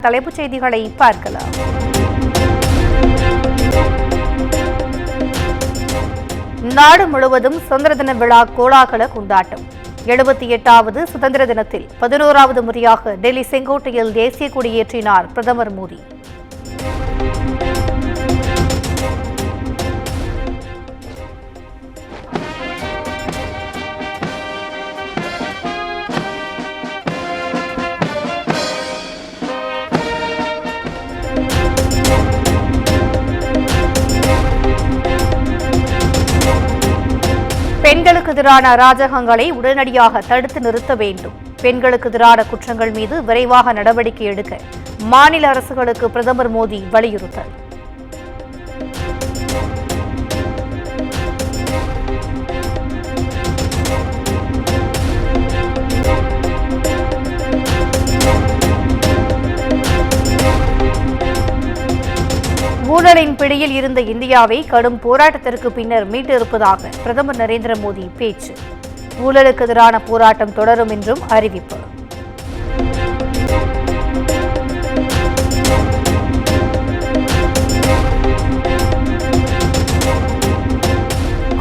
தலைப்புச் செய்திகளை பார்க்கலாம். நாடு முழுவதும் சுதந்திர தின விழா கோலாகல கொண்டாட்டம். 78வது சுதந்திர தினத்தில் 11வது முறையாக டெல்லி செங்கோட்டையில் தேசிய கொடியேற்றினார் பிரதமர் மோடி. பெண்களுக்கு எதிரான அராஜகங்களை உடனடியாக தடுத்து நிறுத்த வேண்டும். பெண்களுக்கு எதிரான குற்றங்கள் மீது விரைவாக நடவடிக்கை எடுக்க மாநில அரசுகளுக்கு பிரதமர் மோடி வலியுறுத்தல். ஊழலின் பிடியில் இருந்த இந்தியாவை கடும் போராட்டத்திற்கு பின்னர் மீட்டிருப்பதாக பிரதமர் நரேந்திர மோடி பேச்சு. ஊழலுக்கு எதிரான போராட்டம் தொடரும் என்றும் அறிவிப்பு.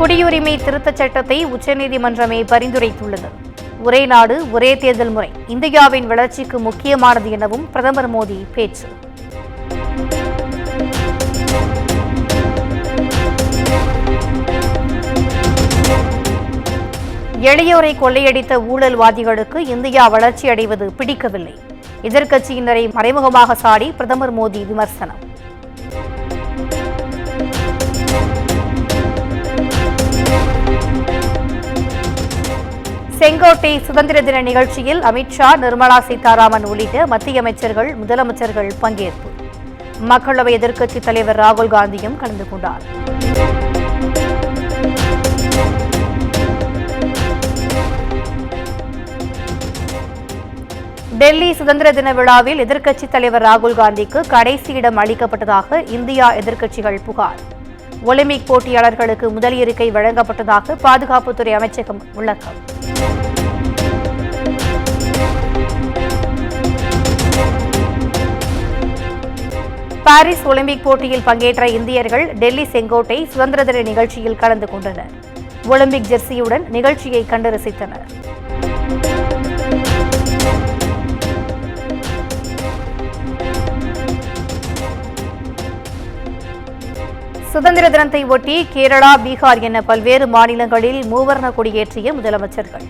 குடியுரிமை திருத்தச் சட்டத்தை உச்சநீதிமன்றமே பரிந்துரைத்துள்ளது. ஒரே நாடு ஒரே தேர்தல் முறை இந்தியாவின் வளர்ச்சிக்கு முக்கியமானது எனவும் பிரதமர் மோடி பேச்சு. எளியோரை கொள்ளையடித்த ஊழல்வாதிகளுக்கு இந்தியா வளர்ச்சி அடைவது பிடிக்கவில்லை. எதிர்க்கட்சியினரை மறைமுகமாக சாடி பிரதமர் மோடி விமர்சனம். செங்கோட்டை சுதந்திர தின நிகழ்ச்சியில் அமித்ஷா, நிர்மலா சீதாராமன் உள்ளிட்ட மத்திய அமைச்சர்கள், முதலமைச்சர்கள் பங்கேற்பு. மக்களவை எதிர்க்கட்சித் தலைவர் ராகுல் காந்தியும் கலந்து கொண்டார். டெல்லி சுதந்திர தின விழாவில் எதிர்க்கட்சித் தலைவர் ராகுல் காந்திக்கு கடைசி இடம் அளிக்கப்பட்டதாக இந்தியா எதிர்க்கட்சிகள் புகார். ஒலிம்பிக் போட்டியாளர்களுக்கு முதல் இருக்கை வழங்கப்பட்டதாக பாதுகாப்புத்துறை அமைச்சகம் விளக்கம். பாரிஸ் ஒலிம்பிக் போட்டியில் பங்கேற்ற இந்தியர்கள் டெல்லி செங்கோட்டை சுதந்திர தின நிகழ்ச்சியில் கலந்து கொண்டனர். ஒலிம்பிக் ஜெர்சியுடன் நிகழ்ச்சியை கண்டு ரசித்தனர். சுதந்திர தினத்தை ஒட்டி கேரளா, பீகார் என பல்வேறு மாநிலங்களில் மூவர்ண கொடியேற்றிய முதலமைச்சர்கள்.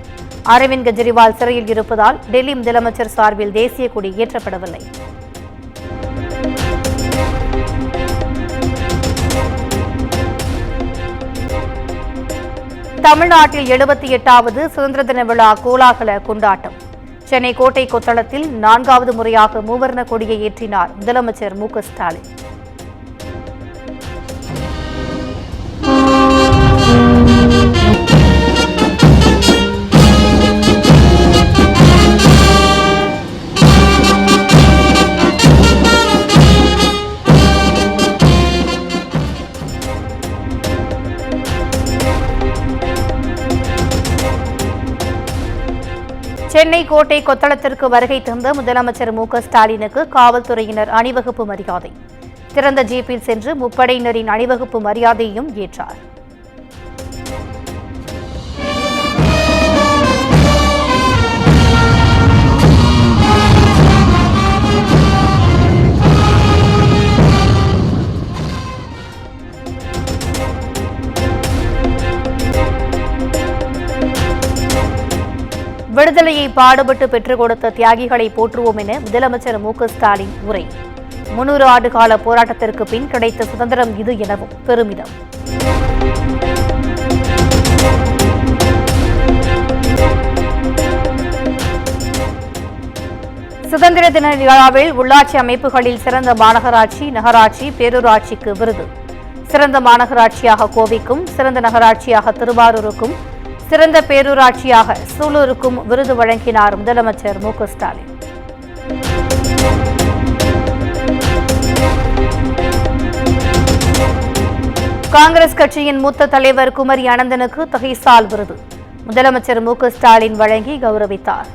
அரவிந்த் கெஜ்ரிவால் சிறையில் இருப்பதால் டெல்லி முதலமைச்சர் சார்பில் தேசிய கொடி ஏற்றப்படவில்லை. தமிழ்நாட்டில் 78வது சுதந்திர தின விழா கோலாகல கொண்டாட்டம். சென்னை கோட்டை கொத்தளத்தில் 4வது முறையாக மூவர்ண கொடியை ஏற்றினார் முதலமைச்சர் மு.க.ஸ்டாலின். சென்னை கோட்டை கொத்தளத்திற்கு வருகை தந்த முதலமைச்சர் மு.க.ஸ்டாலினுக்கு காவல்துறையினர் அணிவகுப்பு மரியாதை. திறந்த ஜீப்பில் சென்று முப்படையினரின் அணிவகுப்பு மரியாதையையும் ஏற்றார். விடுதலையை பாடுபட்டு பெற்றுக் கொடுத்த தியாகிகளை போற்றுவோம் என முதலமைச்சர் மு.க.ஸ்டாலின் உரை. 300 ஆண்டு கால போராட்டத்திற்கு பின் கிடைத்த சுதந்திரம் இது எனவும் பெருமிதம். சுதந்திர தின விழாவில் உள்ளாட்சி அமைப்புகளில் சிறந்த மாநகராட்சி, நகராட்சி, பேரூராட்சிக்கு விருது. சிறந்த மாநகராட்சியாக கோவைக்கும், சிறந்த நகராட்சியாக திருவாரூருக்கும், சிறந்த பேரூராட்சியாக சூலூருக்கும் விருது வழங்கினார் முதலமைச்சர் மு.க.ஸ்டாலின். காங்கிரஸ் கட்சியின் மூத்த தலைவர் குமரி அனந்தனுக்கு தகைசால் விருது. முதலமைச்சர் மு.க.ஸ்டாலின் வழங்கி கௌரவித்தார்.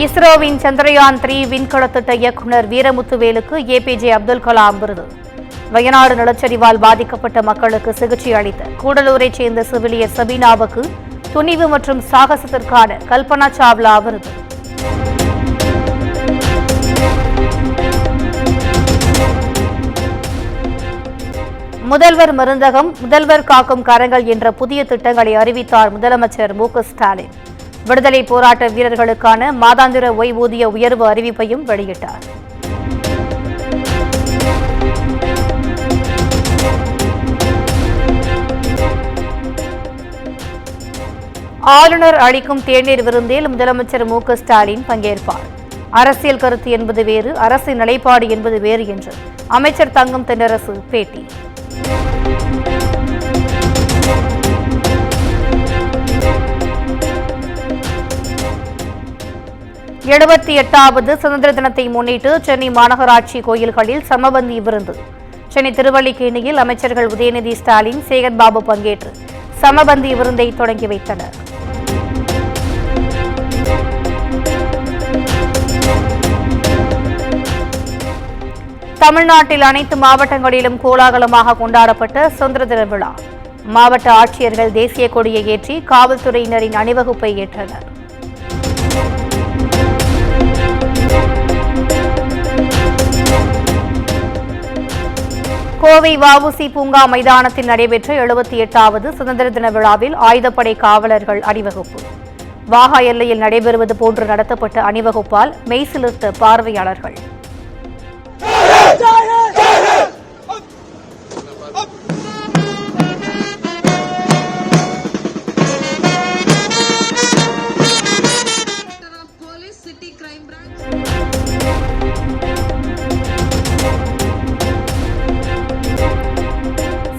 இஸ்ரோவின் சந்திரயான் 3 விண்கல திட்ட இயக்குநர் வீரமுத்துவேலுக்கு ஏபிஜே அப்துல் கலாம் விருது. வயநாடு நிலச்சரிவால் பாதிக்கப்பட்ட மக்களுக்கு சிகிச்சை அளித்த கூடலூரைச் சேர்ந்த செவிலியர் சபீனாவுக்கு துணிவு மற்றும் சாகசத்திற்கான கல்பனா சாவ்லா விருது. முதல்வர் மருந்தகம், முதல்வர் காக்கும் கரங்கள் என்ற புதிய திட்டங்களை அறிவித்தார் முதலமைச்சர் மு.க. ஸ்டாலின். விடுதலை போராட்ட வீரர்களுக்கான மாதாந்திர ஓய்வூதிய உயர்வு அறிவிப்பையும் வெளியிட்டார். ஆளுநர் அளிக்கும் தேநீர் விருந்தில் முதலமைச்சர் மு.க. ஸ்டாலின் பங்கேற்பார். அரசியல் கருத்து என்பது வேறு, அரசு நிலைப்பாடு என்பது வேறு என்று அமைச்சர் தங்கம் தென்னரசு பேட்டி. எழுபத்தி 8வது சுதந்திர தினத்தை முன்னிட்டு சென்னை மாநகராட்சி கோயில்களில் சமபந்தி விருந்து. சென்னை திருவல்லிக்கேணியில் அமைச்சர்கள் உதயநிதி ஸ்டாலின், சேகர்பாபு பங்கேற்று சமபந்தி விருந்தை தொடங்கி வைத்தனர். தமிழ்நாட்டில் அனைத்து மாவட்டங்களிலும் கோலாகலமாக கொண்டாடப்பட்ட சுதந்திர தின விழா. மாவட்ட ஆட்சியர்கள் தேசிய கொடியை ஏற்றி காவல்துறையினரின் அணிவகுப்பை ஏற்றனர். கோவை வ.உ.சி. பூங்கா மைதானத்தில் நடைபெற்ற 78வது சுதந்திர தின விழாவில் ஆயுதப்படை காவலர்கள் அணிவகுப்பு. வாகா எல்லையில் நடைபெறுவது போன்று நடத்தப்பட்ட அணிவகுப்பால் மெய்சிலிர்த்த பார்வையாளர்கள்.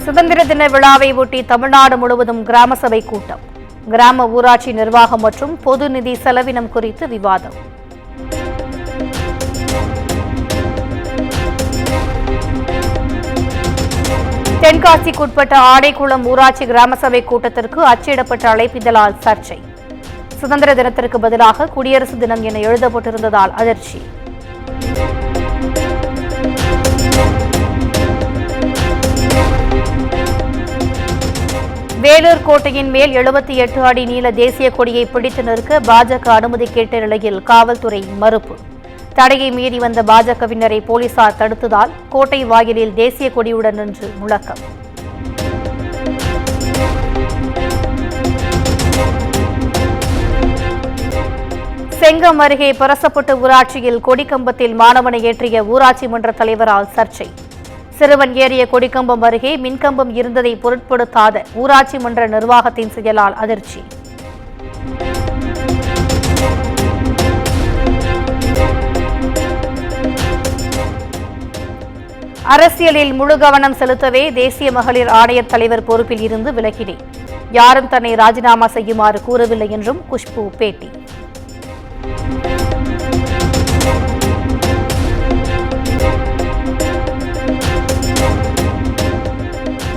சுதந்திர தின விழாவை ஒட்டி தமிழ்நாடு முழுவதும் கிராம சபை கூட்டம். கிராம ஊராட்சி நிர்வாகம் மற்றும் பொது நிதி செலவினம் குறித்து விவாதம். தென்காசிக்குட்பட்ட ஆடைக்குளம் ஊராட்சி கிராம சபை கூட்டத்திற்கு அச்சிடப்பட்ட அழைப்பிதழால் சர்ச்சை. சுதந்திர தினத்திற்கு பதிலாக குடியரசு தினம் என எழுதப்பட்டிருந்ததால் அதிர்ச்சி. வேலூர் கோட்டையின் மேல் 78 அடி நீள தேசிய கொடியை பிடித்து நிற்க பாஜக அனுமதி கேட்ட நிலையில் காவல்துறை மறுப்பு. தடையை மீறி வந்த பாஜகவினரை போலீசார் தடுத்ததால் கோட்டை வாயிலில் தேசிய கொடியுடன் நின்று முழக்கம். செங்கம் அருகே பரசப்பட்டு ஊராட்சியில் கொடிக்கம்பத்தில் மாணவனை ஏற்றிய ஊராட்சி மன்ற தலைவரால் சர்ச்சை. சிறுவன் ஏறிய கொடிக்கம்பம் அருகே மின்கம்பம் இருந்ததை பொருட்படுத்தாத ஊராட்சி மன்ற நிர்வாகத்தின் செயலால் அதிர்ச்சி. அரசியலில் முழு கவனம் செலுத்தவே தேசிய மகளிர் ஆணையர் தலைவர் பொறுப்பில் இருந்து விலகினேன். யாரும் தன்னை ராஜினாமா செய்யுமாறு கூறவில்லை என்றும் குஷ்பு பேட்டி.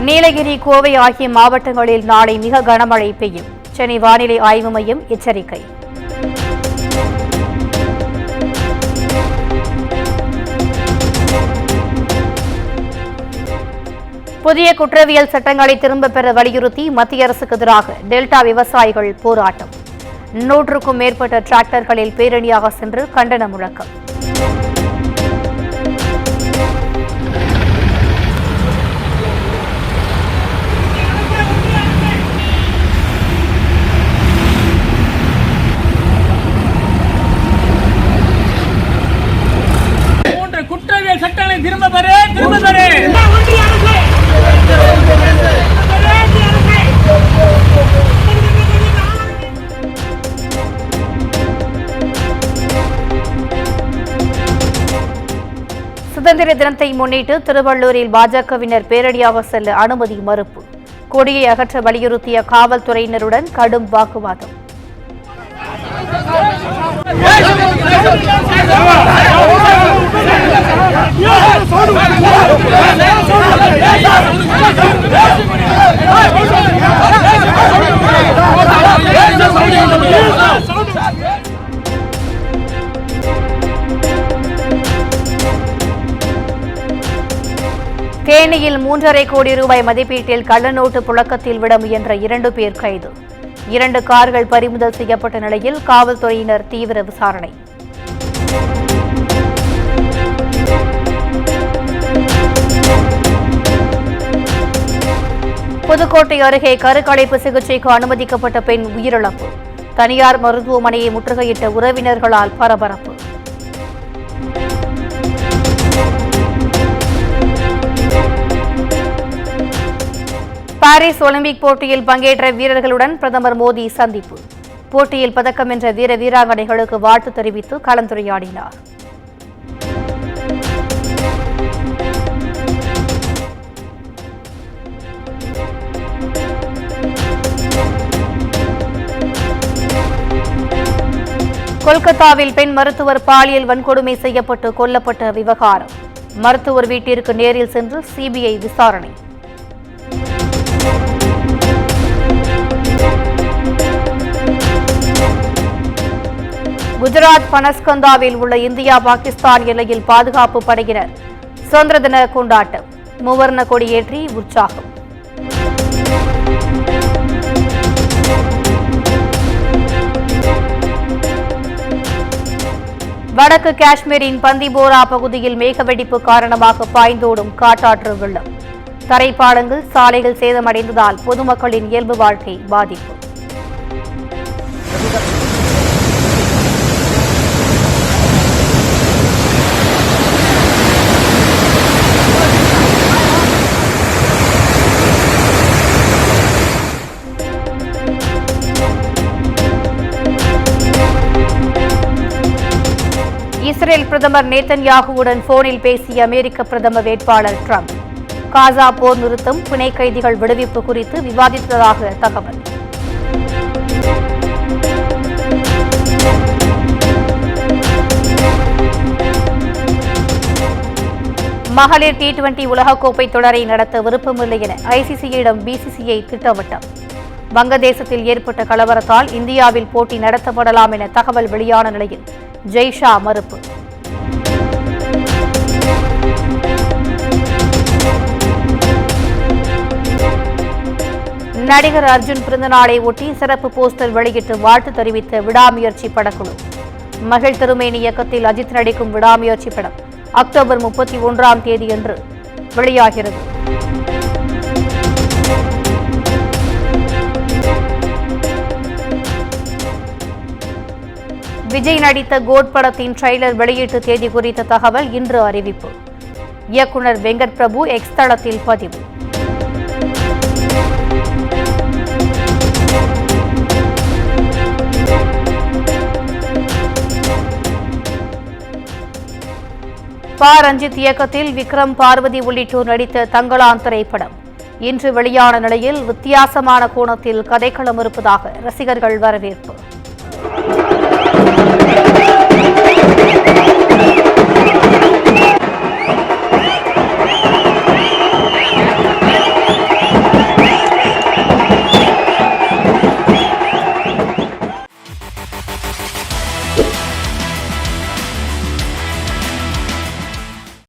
நீலகிரி, கோவை ஆகிய மாவட்டங்களில் நாளை மிக கனமழை பெய்யும். சென்னை வானிலை ஆய்வு மையம் எச்சரிக்கை. புதிய குற்றவியல் சட்டங்களை திரும்பப் பெற வலியுறுத்தி மத்திய அரசுக்கு எதிராக டெல்டா விவசாயிகள் போராட்டம். 100க்கும் மேற்பட்ட டிராக்டர்களில் பேரணியாக சென்று கண்டன முழக்கம். சட்டங்களை திரும்ப பெற சுதந்திர தினத்தை முன்னிட்டு திருவள்ளூரில் பாஜகவினர் பேரணியாக செல்ல அனுமதி மறுப்பு. கொடியை அகற்ற வலியுறுத்திய காவல்துறையினருடன் கடும் வாக்குவாதம். தேனியில் 3.5 கோடி ரூபாய் மதிப்பீட்டில் கள்ளநோட்டு புழக்கத்தில் விட முயன்ற 2 பேர் கைது. 2 கார்கள் பறிமுதல் செய்யப்பட்ட நிலையில் காவல்துறையினர் தீவிர விசாரணை. புதுக்கோட்டை அருகே கருக்கலைப்பு சிகிச்சைக்கு அனுமதிக்கப்பட்ட பெண் உயிரிழப்பு. தனியார் மருத்துவமனையை முற்றுகையிட்ட உறவினர்களால் பரபரப்பு. பாரிஸ் ஒலிம்பிக் போட்டியில் பங்கேற்ற வீரர்களுடன் பிரதமர் மோடி சந்திப்பு. போட்டியில் பதக்கம் வென்ற வீராங்கனைகளுக்கு வாழ்த்து தெரிவித்து கலந்துரையாடினார். கொல்கத்தாவில் பெண் மருத்துவர் பாலியல் வன்கொடுமை செய்யப்பட்டு கொல்லப்பட்ட விவகாரம். மருத்துவர் வீட்டிற்கு நேரில் சென்று சிபிஐ விசாரணை. குஜராத் பனஸ்கந்தாவில் உள்ள இந்தியா பாகிஸ்தான் எல்லையில் பாதுகாப்பு படையினர் சுதந்திர தின கொண்டாட்டம். மூவர்ண கொடியேற்றி உற்சாகம். வடக்கு காஷ்மீரின் பந்திபோரா பகுதியில் மேகவெடிப்பு காரணமாக பாய்ந்தோடும் காட்டாற்று வெள்ளம். தரைப்பாலங்கள், சாலைகள் சேதமடைந்ததால் பொதுமக்களின் இயல்பு வாழ்க்கை பாதிப்பு. இஸ்ரேல் பிரதமர் நேத்தன்யாகுவுடன் போனில் பேசிய அமெரிக்க பிரதமர் வேட்பாளர் டிரம்ப். காசா போர் நிறுத்தம், பிணை கைதிகள் விடுவிப்பு குறித்து விவாதித்ததாக தகவல். மகளிர் T20 உலகக்கோப்பை தொடரை நடத்த விருப்பமில்லை என ஐசிசியிடம் பிசிசிஐ திட்டவட்டம். வங்கதேசத்தில் ஏற்பட்ட கலவரத்தால் இந்தியாவில் போட்டி நடத்தப்படலாம் என தகவல் வெளியான நிலையில் ஜெய்ஷா மறுப்பு. நடிகர் அர்ஜுன் பிறந்தநாளை ஒட்டி சிறப்பு போஸ்டர் வெளியிட்டு வாழ்த்து தெரிவித்த விடாமுயற்சி படக்குழு. மகிழ் திருமேனி இயக்கத்தில் அஜித் நடிக்கும் விடாமுயற்சி படம் அக்டோபர் 31ஆம் தேதியன்று வெளியாகிறது. விஜய் நடித்த கோட் படத்தின் ட்ரெய்லர் வெளியீட்டு தேதி குறித்த தகவல் இன்று அறிவிப்பு. இயக்குனர் வெங்கட் பிரபு எக்ஸ் தளத்தில் பதிவு. ரஞ்சித் இயக்கத்தில் விக்ரம், பார்வதி உள்ளிட்டோர் நடித்த தங்களான் திரைப்படம் இன்று வெளியான நிலையில் வித்தியாசமான கோணத்தில் கதைக்களம் இருப்பதாக ரசிகர்கள் வரவேற்பு.